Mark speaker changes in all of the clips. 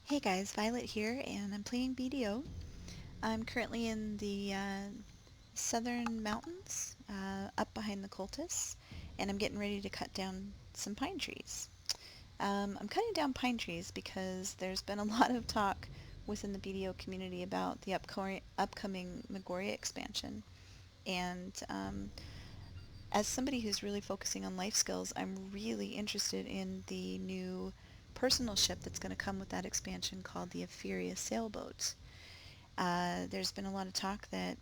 Speaker 1: Hey guys, Violet here, and I'm playing BDO. I'm currently in the southern mountains, up behind the cultists, and I'm getting ready to cut down some pine trees. I'm cutting down pine trees because there's been a lot of talk within the BDO community about the upcoming Margoria expansion, and as somebody who's really focusing on life skills, I'm really interested in the new personal ship that's going to come with that expansion called the Epheria Sailboat. There's been a lot of talk that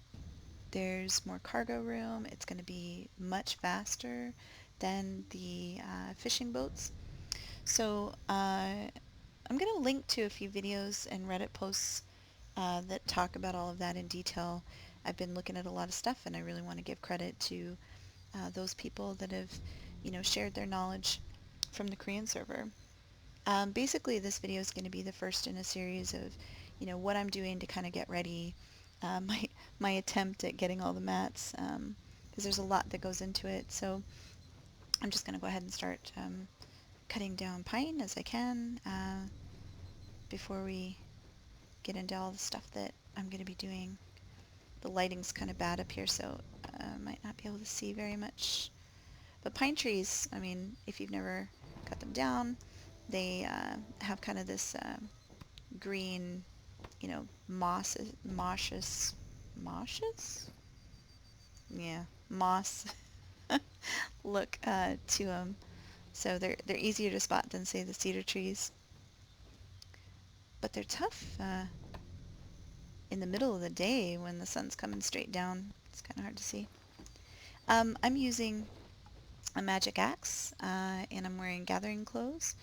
Speaker 1: there's more cargo room. It's going to be much faster than the fishing boats. So I'm going to link to a few videos and Reddit posts that talk about all of that in detail. I've been looking at a lot of stuff, and I really want to give credit to those people that have, shared their knowledge from the Korean server. Basically, this video is going to be the first in a series of, what I'm doing to kind of get ready, my attempt at getting all the mats, because there's a lot that goes into it. So I'm just going to go ahead and start cutting down pine as I can before we get into all the stuff that I'm going to be doing. The lighting's kind of bad up here, so I might not be able to see very much. But pine trees, I mean, if you've never cut them down, they have kind of this green, mosses? Yeah, moss look to them. So they're easier to spot than, say, the cedar trees. But they're tough in the middle of the day when the sun's coming straight down. It's kind of hard to see. I'm using a magic axe, and I'm wearing gathering clothes.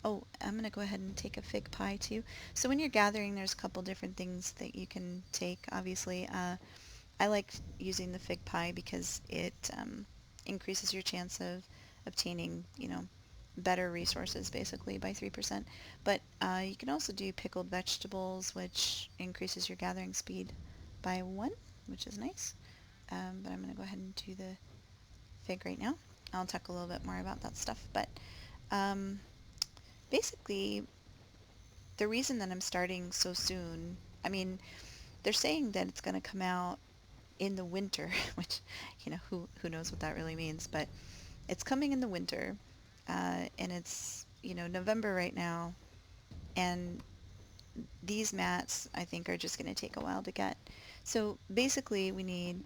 Speaker 1: Oh, I'm going to go ahead and take a fig pie too. So when you're gathering, there's a couple different things that you can take. Obviously, I like using the fig pie because it increases your chance of obtaining, better resources basically by 3%. But you can also do pickled vegetables, which increases your gathering speed by 1, which is nice. But I'm going to go ahead and do the fig right now. I'll talk a little bit more about that stuff. But um, basically, the reason that I'm starting so soon, I mean, they're saying that it's going to come out in the winter, which, who knows what that really means, but it's coming in the winter, and it's, November right now, and these mats, I think, are just going to take a while to get. So basically, we need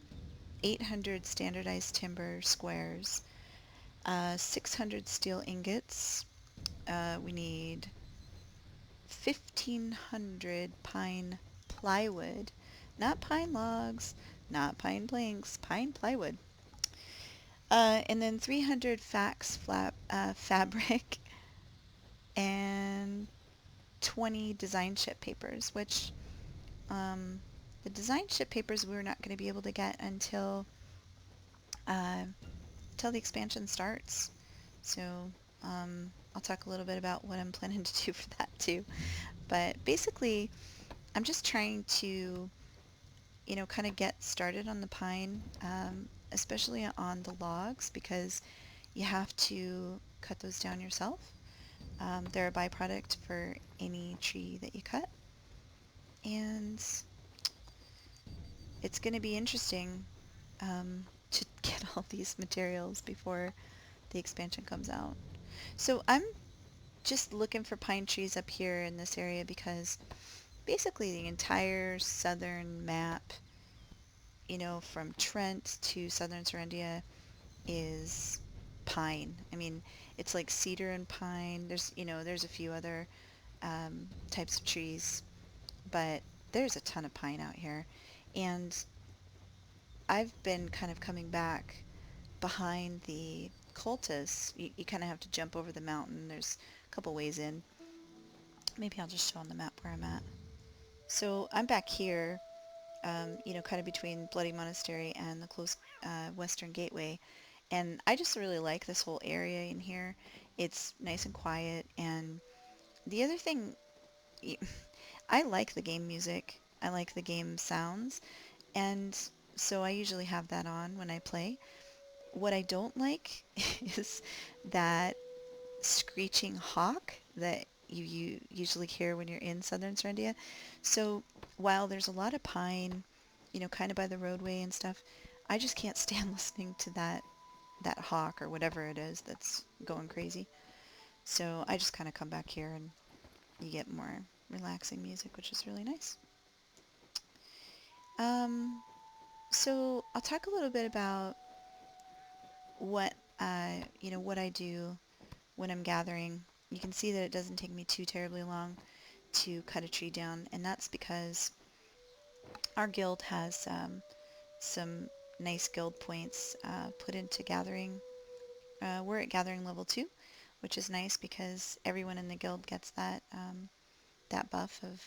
Speaker 1: 800 standardized timber squares, 600 steel ingots, we need 1,500 pine plywood, not pine logs, not pine planks, pine plywood. And then 300 fabric and 20 design ship papers, which um, the design ship papers we're not going to be able to get uh, until the expansion starts. So I'll talk a little bit about what I'm planning to do for that too. But basically, I'm just trying to, kind of get started on the pine, especially on the logs, because you have to cut those down yourself. They're a byproduct for any tree that you cut. And it's going to be interesting to get all these materials before the expansion comes out. So I'm just looking for pine trees up here in this area because basically the entire southern map, from Trent to southern Serendia is pine. I mean, it's like cedar and pine. There's a few other types of trees, but there's a ton of pine out here. And I've been kind of coming back behind the cultists. You kind of have to jump over the mountain. There's a couple ways in. Maybe I'll just show on the map where I'm at. So I'm back here, kind of between Bloody Monastery and the close western gateway. And I just really like this whole area in here. It's nice and quiet. And the other thing, I like the game music. I like the game sounds. And so I usually have that on when I play. What I don't like is that screeching hawk that, you usually hear when you're in southern Serendia. So while there's a lot of pine, kind of by the roadway and stuff, I just can't stand listening to that hawk or whatever it is that's going crazy. So I just kind of come back here and you get more relaxing music, which is really nice. Um, so I'll talk a little bit about what what I do when I'm gathering. You can see that it doesn't take me too terribly long to cut a tree down, and that's because our guild has some nice guild points put into gathering. We're at gathering level 2, which is nice because everyone in the guild gets that buff of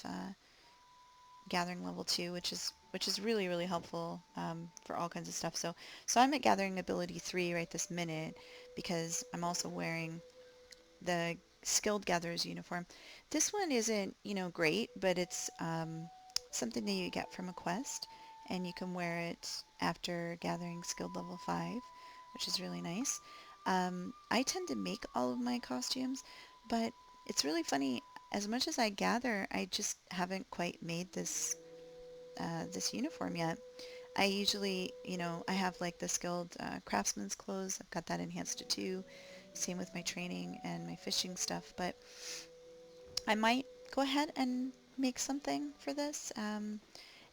Speaker 1: gathering level 2, which is really really helpful for all kinds of stuff. So I'm at gathering ability 3 right this minute because I'm also wearing the skilled gatherer's uniform. This one isn't great, but it's something that you get from a quest, and you can wear it after gathering skilled level 5, which is really nice. I tend to make all of my costumes, but it's really funny. As much as I gather, I just haven't quite made this uniform yet. I usually, I have like the skilled craftsman's clothes. I've got that enhanced to 2. Same with my training and my fishing stuff. But I might go ahead and make something for this. And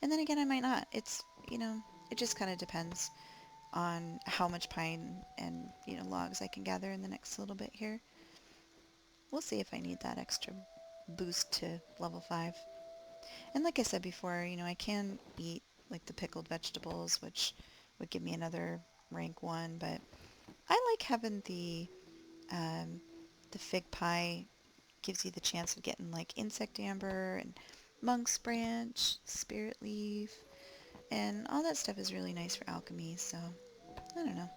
Speaker 1: then again, I might not. It just kind of depends on how much pine and, logs I can gather in the next little bit here. We'll see if I need that extra boost to level 5. And like I said before, I can eat like the pickled vegetables, which would give me another rank 1, but I like having the fig pie. Gives you the chance of getting like insect amber and monk's branch, spirit leaf, and all that stuff is really nice for alchemy, so I don't know.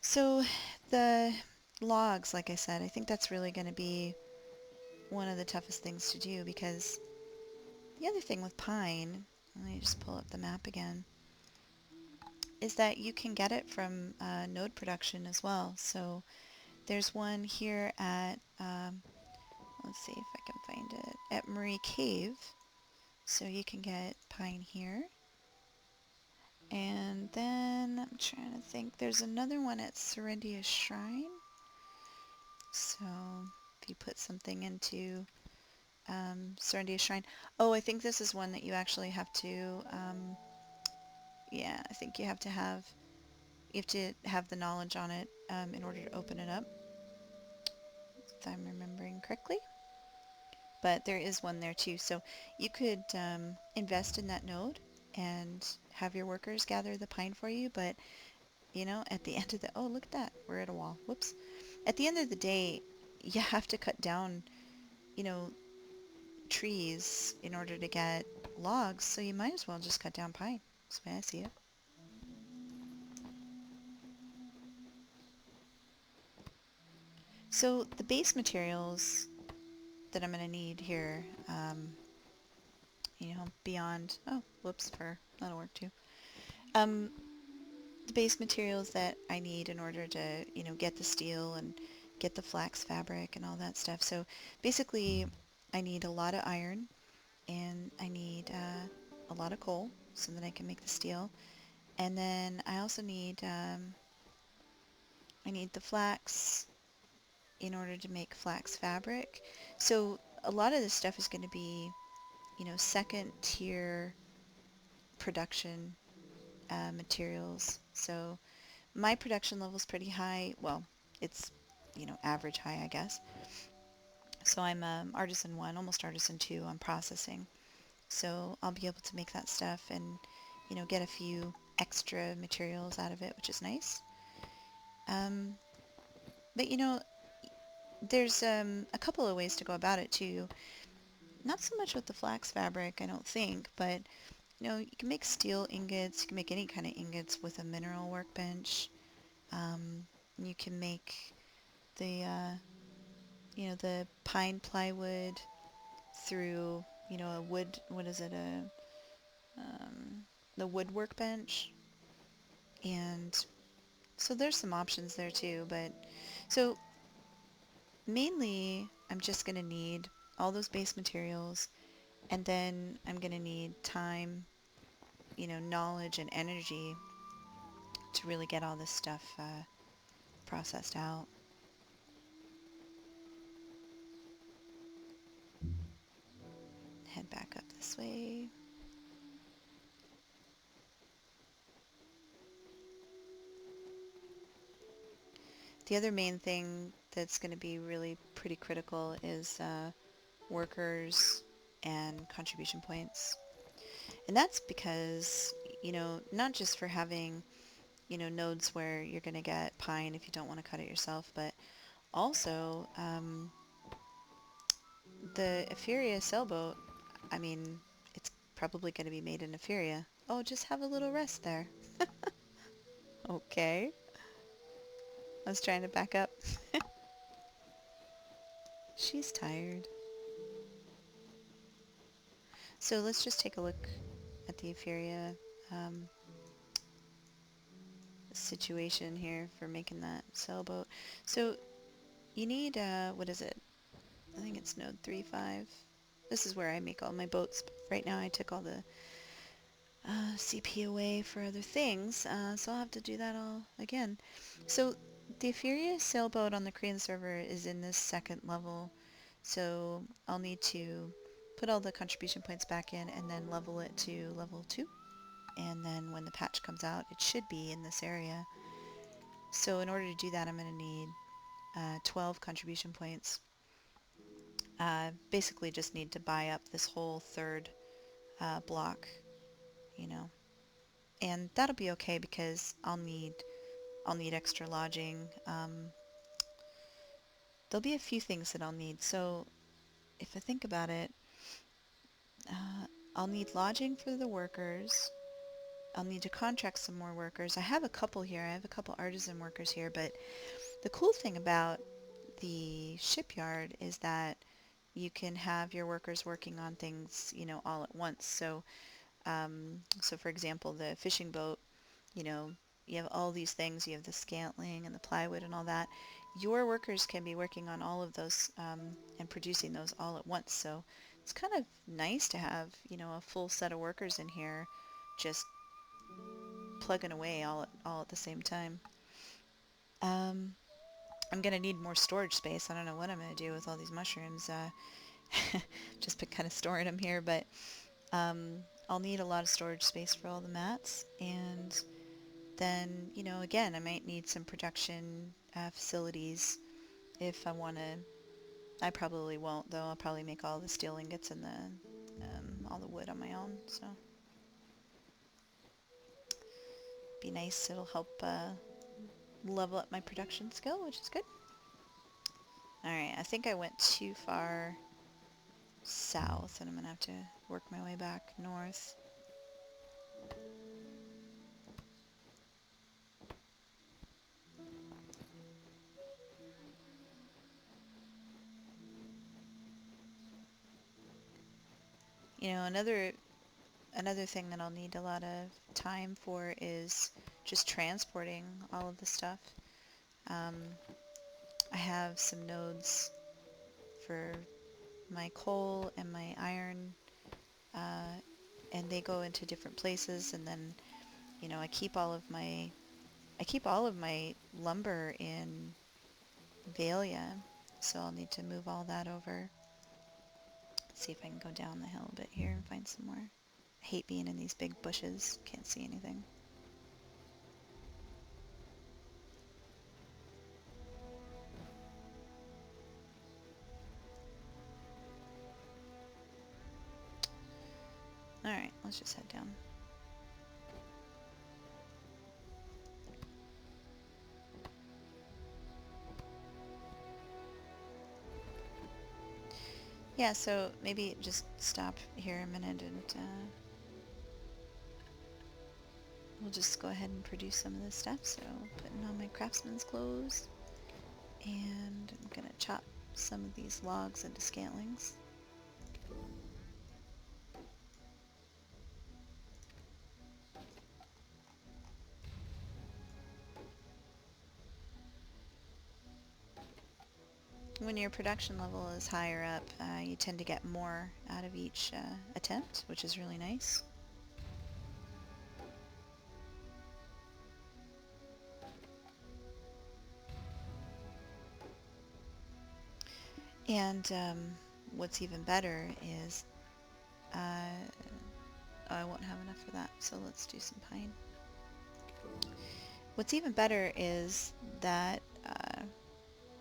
Speaker 1: So the logs, like I said, I think that's really going to be one of the toughest things to do because the other thing with pine, let me just pull up the map again, is that you can get it from node production as well. So there's one here at, let's see if I can find it, at Marie Cave. So you can get pine here. And then I'm trying to think, there's another one at Serendia Shrine. So if you put something into Serendia Shrine. Oh, I think this is one that you actually have to, yeah, I think you have to have the knowledge on it in order to open it up, if I'm remembering correctly. But there is one there too. So you could invest in that node and have your workers gather the pine for you. But, at the end of the... Oh, look at that. We're at a wall. Whoops. At the end of the day, you have to cut down, you know, trees in order to get logs. So you might as well just cut down pine. That's the way I see it. So the base materials that I'm going to need here, beyond... Oh, whoops, fur. That'll work too. Um, the base materials that I need in order to, get the steel and get the flax fabric and all that stuff. So basically, I need a lot of iron, and I need a lot of coal so that I can make the steel. And then I also need I need the flax in order to make flax fabric. So a lot of this stuff is going to be, second tier production materials. So my production level is pretty high. Well, it's, average high, I guess. So I'm artisan 1, almost artisan 2 on processing. So I'll be able to make that stuff and, get a few extra materials out of it, which is nice. Um, but, there's a couple of ways to go about it too. Not so much with the flax fabric, I don't think, but, you can make steel ingots. You can make any kind of ingots with a mineral workbench. You can make the, the pine plywood through, a wood, what is it, the wood workbench. And so there's some options there too, but so mainly I'm just going to need all those base materials, and then I'm going to need time, knowledge and energy to really get all this stuff processed out. Head back up this way. The other main thing that's going to be really pretty critical is workers and contribution points. And that's because, not just for having, nodes where you're going to get pine if you don't want to cut it yourself, but also the Epheria Sailboat, I mean, it's probably going to be made in Epheria. Oh, just have a little rest there. Okay. I was trying to back up. She's tired. So let's just take a look at the Epheria situation here for making that sailboat. So you need, what is it? I think it's node 3.5. This is where I make all my boats. Right now I took all the CP away for other things, so I'll have to do that all again. So the Epheria Sailboat on the Korean server is in this second level, so I'll need to put all the contribution points back in and then level it to level 2. And then when the patch comes out, it should be in this area. So in order to do that, I'm going to need 12 contribution points. Basically just need to buy up this whole third block, and that'll be okay because I'll need extra lodging. There'll be a few things that I'll need. So if I think about it, I'll need lodging for the workers. I'll need to contract some more workers. I have a couple here. I have a couple artisan workers here, but the cool thing about the shipyard is that you can have your workers working on things, all at once. So, so for example, the fishing boat, you have all these things. You have the scantling and the plywood and all that. Your workers can be working on all of those and producing those all at once. So it's kind of nice to have, a full set of workers in here just plugging away all at the same time. I'm going to need more storage space. I don't know what I'm going to do with all these mushrooms. Just been kind of storing them here, but I'll need a lot of storage space for all the mats. And then, again, I might need some production facilities if I want to. I probably won't, though. I'll probably make all the steel ingots and all the wood on my own, so be nice. It'll help level up my production skill, which is good. Alright, I think I went too far south, and I'm going to have to work my way back north. Another thing that I'll need a lot of time for is just transporting all of the stuff. I have some nodes for my coal and my iron, and they go into different places, and then I keep all of my lumber in Valia, so I'll need to move all that over. Let's see if I can go down the hill a bit here and find some more. I hate being in these big bushes, can't see anything. Alright, let's just head down. Yeah, so maybe just stop here a minute and we'll just go ahead and produce some of this stuff. So putting on my craftsman's clothes, and I'm gonna chop some of these logs into scantlings. When your production level is higher up, you tend to get more out of each attempt, which is really nice. And what's even better is, oh, I won't have enough for that, so let's do some pine. What's even better is that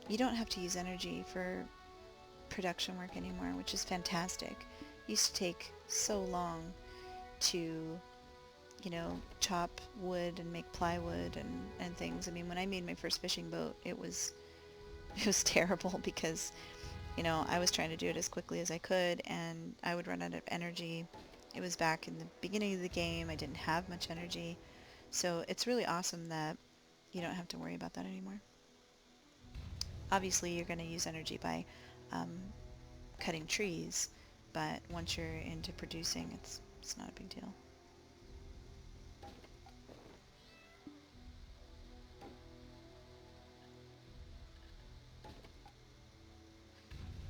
Speaker 1: you don't have to use energy for production work anymore, which is fantastic. It used to take so long to, you know, chop wood and make plywood and things. I mean, when I made my first fishing boat, it was terrible because, you know, I was trying to do it as quickly as I could, and I would run out of energy. It was back in the beginning of the game. I didn't have much energy. So it's really awesome that you don't have to worry about that anymore. Obviously, you're going to use energy by um, cutting trees, but once you're into producing, it's not a big deal.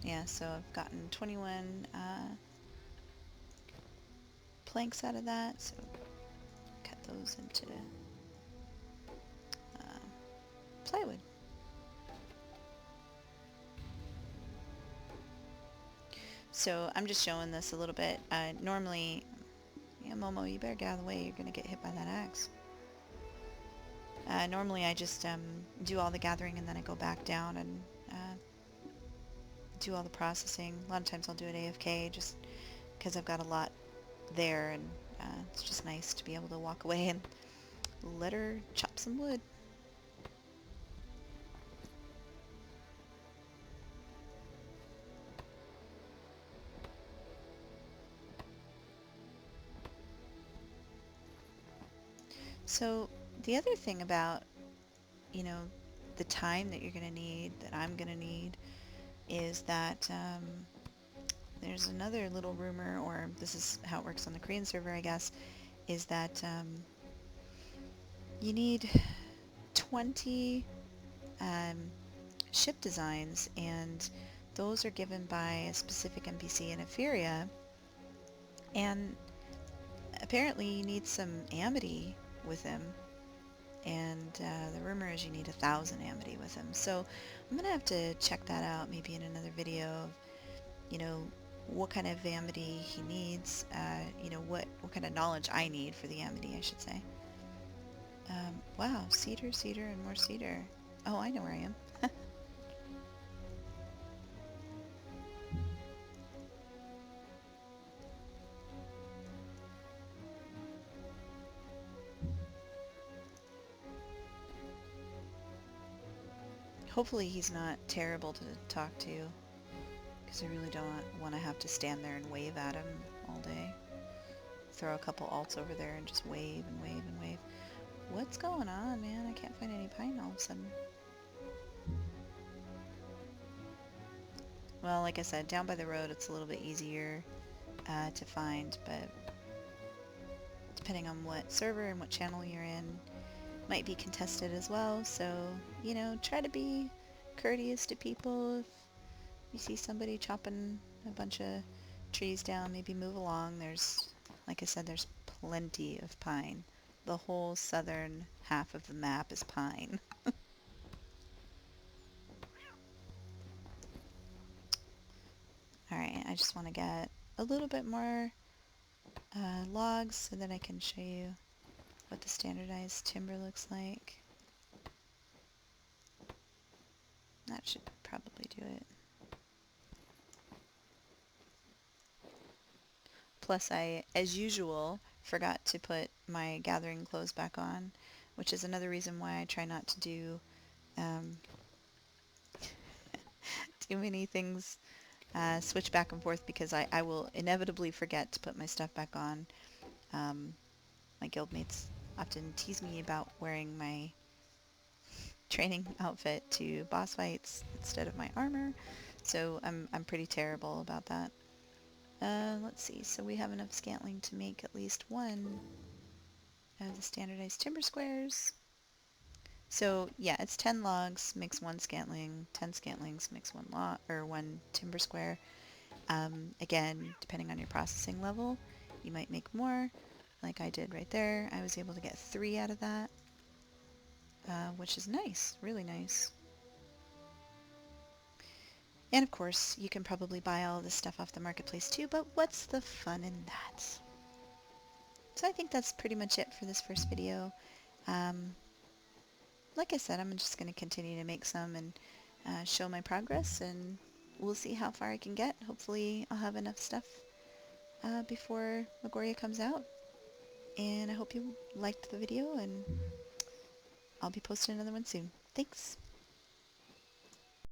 Speaker 1: Yeah, so I've gotten 21 planks out of that, so cut those into plywood. So I'm just showing this a little bit. Normally, yeah, Momo, you better get out of the way. You're going to get hit by that axe. Normally I just do all the gathering and then I go back down and do all the processing. A lot of times I'll do it AFK just because I've got a lot there, and it's just nice to be able to walk away and let her chop some wood. So the other thing about, you know, the time that you're going to need, that I'm going to need, is that there's another little rumor, or this is how it works on the Korean server, I guess, is that you need 20 um, ship designs, and those are given by a specific NPC in Epheria, and apparently you need some amity with him, and the rumor is you need 1,000 amity with him. So I'm gonna have to check that out maybe in another video of, you know, what kind of amity he needs, you know, what kind of knowledge I need for the amity, I should say. Wow, cedar, cedar, and more cedar. Oh, I know where I am. Hopefully he's not terrible to talk to, because I really don't want to have to stand there and wave at him all day. Throw a couple alts over there and just wave and wave and wave. What's going on, man? I can't find any pine all of a sudden. Well, like I said, down by the road it's a little bit easier to find, but depending on what server and what channel you're in, might be contested as well. So, you know, try to be courteous to people. If you see somebody chopping a bunch of trees down, maybe move along. There's, like I said, there's plenty of pine. The whole southern half of the map is pine. Alright, I just want to get a little bit more logs so that I can show you what the standardized timber looks like. That should probably do it. Plus I, as usual, forgot to put my gathering clothes back on, which is another reason why I try not to do too many things, switch back and forth, because I will inevitably forget to put my stuff back on. My guildmates often tease me about wearing my training outfit to boss fights instead of my armor, so I'm pretty terrible about that. Let's see, so we have enough scantling to make at least one of the standardized timber squares. So yeah, it's 10 logs makes one scantling, 10 scantlings makes one log or one timber square. Again, depending on your processing level, you might make more. Like I did right there, I was able to get 3 out of that, which is nice, really nice. And of course, you can probably buy all this stuff off the marketplace too, but what's the fun in that? So I think that's pretty much it for this first video. Um, like I said, I'm just going to continue to make some and show my progress, and we'll see how far I can get. Hopefully I'll have enough stuff before Margoria comes out. And I hope you liked the video, and I'll be posting another one soon. Thanks!